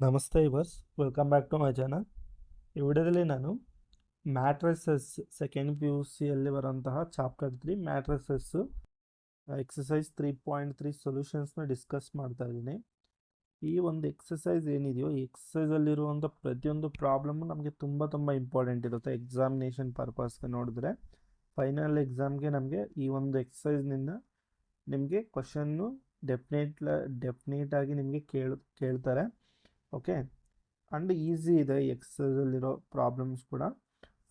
ನಮಸ್ತೆ ಇವರ್ಸ್, welcome back to my channel. ಈ ವಿಡಿಯೋದಲ್ಲಿ ನಾನು ಮ್ಯಾಟ್ರಿಸಸ್ ಸೆಕೆಂಡ್ ಪಿ ಯು ಸಿಯಲ್ಲಿ ಬರೋಂತಹ ಚಾಪ್ಟರ್ 3 ಮ್ಯಾಟ್ರಿಸಸ್ಸು ಎಕ್ಸಸೈಸ್ 3.3 ಸೊಲ್ಯೂಷನ್ಸ್ನ ಡಿಸ್ಕಸ್ ಮಾಡ್ತಾ ಇದ್ದೀನಿ. ಈ ಒಂದು ಎಕ್ಸಸೈಸ್ ಏನಿದೆಯೋ ಈ ಎಕ್ಸಸೈಸಲ್ಲಿರುವಂಥ ಪ್ರತಿಯೊಂದು ಪ್ರಾಬ್ಲಮ್ಮು ನಮಗೆ ತುಂಬ ಇಂಪಾರ್ಟೆಂಟ್ ಇರುತ್ತೆ. ಎಕ್ಸಾಮಿನೇಷನ್ ಪರ್ಪಸ್ಗೆ ನೋಡಿದ್ರೆ ಫೈನಲ್ ಎಕ್ಸಾಮ್ಗೆ ನಮಗೆ ಈ ಒಂದು ಎಕ್ಸಸೈಸ್ನಿಂದ ನಿಮಗೆ ಕ್ವಶನ್ನು ಡೆಫಿನೇಟಾಗಿ ನಿಮಗೆ ಕೇಳ್ತಾರೆ. ಓಕೆ, ಅಂಡ್ ಈಸಿ ಇದೆ ಈ ಎಕ್ಸಸೈಸಲ್ಲಿರೋ ಪ್ರಾಬ್ಲಮ್ಸ್ ಕೂಡ.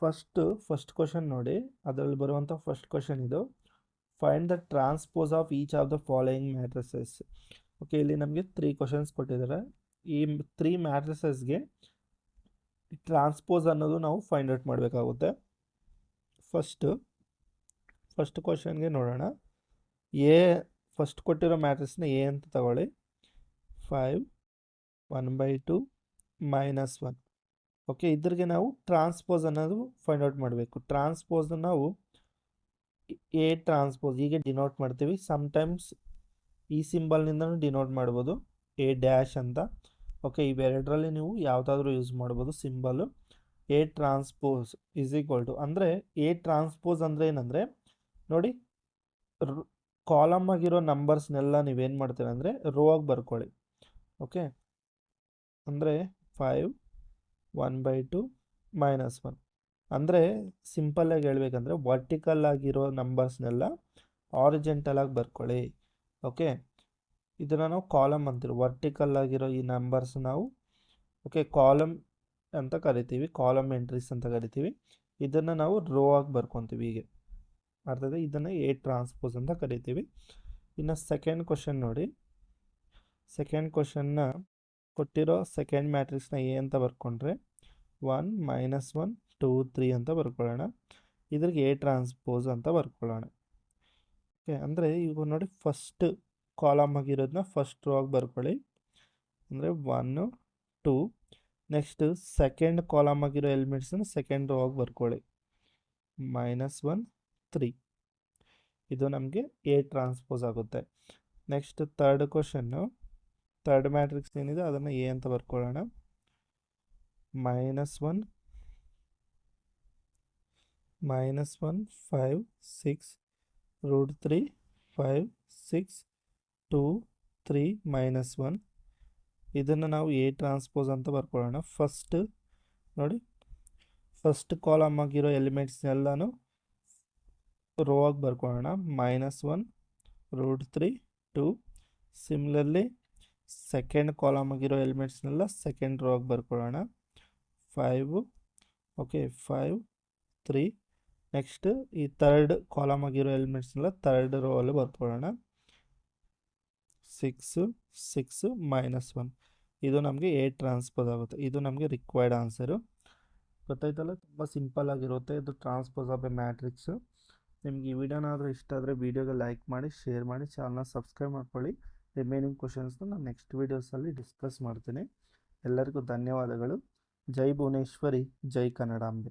ಫಸ್ಟ್ ಕ್ವಶನ್ ನೋಡಿ, ಅದರಲ್ಲಿ ಬರುವಂಥ ಫಸ್ಟ್ ಕ್ವಶನ್ ಇದು. Find the transpose of each of the following matrices. Okay, ಇಲ್ಲಿ ನಮಗೆ 3 ಕ್ವಶನ್ಸ್ ಕೊಟ್ಟಿದ್ದಾರೆ. ಈ 3 ಮ್ಯಾಟ್ರಿಸಸ್ಗೆ ಟ್ರಾನ್ಸ್ಪೋಸ್ ಅನ್ನೋದು ನಾವು ಫೈಂಡ್ ಔಟ್ ಮಾಡಬೇಕಾಗುತ್ತೆ. ಫಸ್ಟ್ ಕ್ವಶನ್ಗೆ ನೋಡೋಣ. ಫಸ್ಟ್ ಕೊಟ್ಟಿರೋ ಮ್ಯಾಟ್ರಿಕ್ಸ್ನ ಎ ಅಂತ ತಗೊಳ್ಳಿ. 5 1/2 -1. ಓಕೆ, ಇದ್ರಿಗೆ ನಾವು ಟ್ರಾನ್ಸ್ಪೋಸ್ ಅನ್ನೋದು ಫೈಂಡ್ ಔಟ್ ಮಾಡಬೇಕು. ಟ್ರಾನ್ಸ್ಪೋಸ್ನ ನಾವು ಎ ಟ್ರಾನ್ಸ್ಪೋಸ್ ಹೀಗೆ ಡಿನೋಟ್ ಮಾಡ್ತೀವಿ. ಸಮ್ಟೈಮ್ಸ್ ಈ ಸಿಂಬಲ್ನಿಂದನೂ ಡಿನೋಟ್ ಮಾಡ್ಬೋದು, ಎ ಡ್ಯಾಶ್ ಅಂತ. ಓಕೆ, ಇವೆರಡರಲ್ಲಿ ನೀವು ಯಾವುದಾದ್ರೂ ಯೂಸ್ ಮಾಡ್ಬೋದು symbol. A transpose is equal to ಅಂದರೆ ಎ ಟ್ರಾನ್ಸ್ಪೋಸ್ ಅಂದರೆ ಏನಂದರೆ ನೋಡಿ, ಕಾಲಮ್ ಆಗಿರೋ ನಂಬರ್ಸ್ನೆಲ್ಲ ನೀವೇನು ಮಾಡ್ತೀರ ಅಂದರೆ ರೋ ಆಗಿ ಬರ್ಕೊಳ್ಳಿ. ಓಕೆ, ಅಂದರೆ 5 1/2 -1 ಅಂದರೆ ಸಿಂಪಲ್ಲಾಗಿ ಹೇಳ್ಬೇಕಂದ್ರೆ ವರ್ಟಿಕಲ್ ಆಗಿರೋ ನಂಬರ್ಸ್ನೆಲ್ಲ ಆರಿಜೆಂಟಲ್ ಆಗಿ ಬರ್ಕೊಳ್ಳಿ. ಓಕೆ, ಇದನ್ನು ನಾವು ಕಾಲಮ್ ಅಂತೀವಿ. ವರ್ಟಿಕಲ್ ಆಗಿರೋ ಈ ನಂಬರ್ಸ್ ನಾವು ಕಾಲಮ್ ಅಂತ ಕರಿತೀವಿ, ಕಾಲಮ್ ಎಂಟ್ರೀಸ್ ಅಂತ ಕರಿತೀವಿ. ಇದನ್ನು ನಾವು ರೋ ಆಗಿ ಬರ್ಕೊತೀವಿ. ಹೀಗೆ ಅರ್ಥದ ಇದನ್ನು ಎ ಟ್ರಾನ್ಸ್ಪೋಸ್ ಅಂತ ಕರಿತೀವಿ. ಇನ್ನು ಸೆಕೆಂಡ್ ಕ್ವಶನ್ ನೋಡಿ. ಸೆಕೆಂಡ್ ಕ್ವಶನ್ನ ಕೊಟ್ಟಿರೋ ಸೆಕೆಂಡ್ ಮ್ಯಾಟ್ರಿಕ್ಸ್ನ ಎ ಅಂತ ಬರ್ಕೊಂಡ್ರೆ 1 -1 2 3 ಅಂತ ಬರ್ಕೊಳ್ಳೋಣ. ಇದ್ರಿಗೆ ಎ ಟ್ರಾನ್ಸ್ಪೋಸ್ ಅಂತ ಬರ್ಕೊಳ್ಳೋಣ. ಓಕೆ, ಅಂದರೆ ಈಗ ನೋಡಿ, ಫಸ್ಟ್ ಕಾಲಮ್ ಆಗಿರೋದನ್ನ ಫಸ್ಟ್ ರೋ ಆಗಿ ಬರ್ಕೊಳ್ಳಿ, ಅಂದರೆ 1 2. ನೆಕ್ಸ್ಟ್ ಸೆಕೆಂಡ್ ಕಾಲಮ್ ಆಗಿರೋ ಎಲಿಮೆಂಟ್ಸನ್ನ ಸೆಕೆಂಡ್ ರೋ ಆಗಿ ಬರ್ಕೊಳ್ಳಿ, -1 3. ಇದು ನಮಗೆ ಎ ಟ್ರಾನ್ಸ್ಪೋಸ್ ಆಗುತ್ತೆ. Next third question, third matrix ಏನಿದೆ ಅದನ್ನು ಎ ಅಂತ ಬರ್ಕೊಳ್ಳೋಣ. -1 5 6 √3 5 6 2 3 -1. ಇದನ್ನು ನಾವು ಎ ಟ್ರಾನ್ಸ್ಪೋಸ್ ಅಂತ ಬರ್ಕೊಳ್ಳೋಣ. ಫಸ್ಟ್ ನೋಡಿ, ಫಸ್ಟ್ ಕಾಲಮ್ ಆಗಿರೋ ಎಲಿಮೆಂಟ್ಸ್ನೆಲ್ಲನೂ ರೋ ಆಗಿ ಬರ್ಕೊಳ್ಳೋಣ. -1 √3 2. ಸಿಮಿಲರ್ಲಿ ಸೆಕೆಂಡ್ ಕಾಲಮ್ ಆಗಿರೋ ಎಲಿಮೆಂಟ್ಸ್ನೆಲ್ಲ ಸೆಕೆಂಡ್ ರೋ ಆಗಿ ಬರ್ಕೊಳ್ಳೋಣ. 5 5 3. ನೆಕ್ಸ್ಟ್ ಈ ಥರ್ಡ್ ಕಾಲಮ್ ಆಗಿರೋ ಎಲಿಮೆಂಟ್ಸ್ನೆಲ್ಲ ಥರ್ಡ್ ರೋ ಅಲ್ಲಿ ಬರ್ಕೊಳ್ಳೋಣ. 6 6 -1. ಇದು ನಮಗೆ ಎ ಟ್ರಾನ್ಸ್ಪೋಸ್ ಆಗುತ್ತೆ. ಇದು ನಮಗೆ ರಿಕ್ವೈರ್ಡ್ ಆನ್ಸರು. ಗೊತ್ತಾಯ್ತಲ್ಲ, ತುಂಬ ಸಿಂಪಲ್ ಆಗಿರುತ್ತೆ ಇದು ಟ್ರಾನ್ಸ್ಪೋಸ್ ಆಫ್ ಎ ಮ್ಯಾಟ್ರಿಕ್ಸು. ನಿಮ್ಗೆ ಈ ವಿಡಿಯೋನಾದರೂ ಇಷ್ಟ ಆದರೆ ವಿಡಿಯೋಗೆ ಲೈಕ್ ಮಾಡಿ, ಶೇರ್ ಮಾಡಿ, ಚಾನಲ್ನ ಸಬ್ಸ್ಕ್ರೈಬ್ ಮಾಡ್ಕೊಳ್ಳಿ. ರಿಮೈನಿಂಗ್ ಕ್ವಶನ್ಸ್ನ ನಾನು ನೆಕ್ಸ್ಟ್ ವೀಡಿಯೋಸಲ್ಲಿ ಡಿಸ್ಕಸ್ ಮಾಡ್ತೀನಿ. ಎಲ್ಲರಿಗೂ ಧನ್ಯವಾದಗಳು. ಜೈ ಭುವನೇಶ್ವರಿ, ಜೈ ಕನ್ನಡಾಂಬೆ.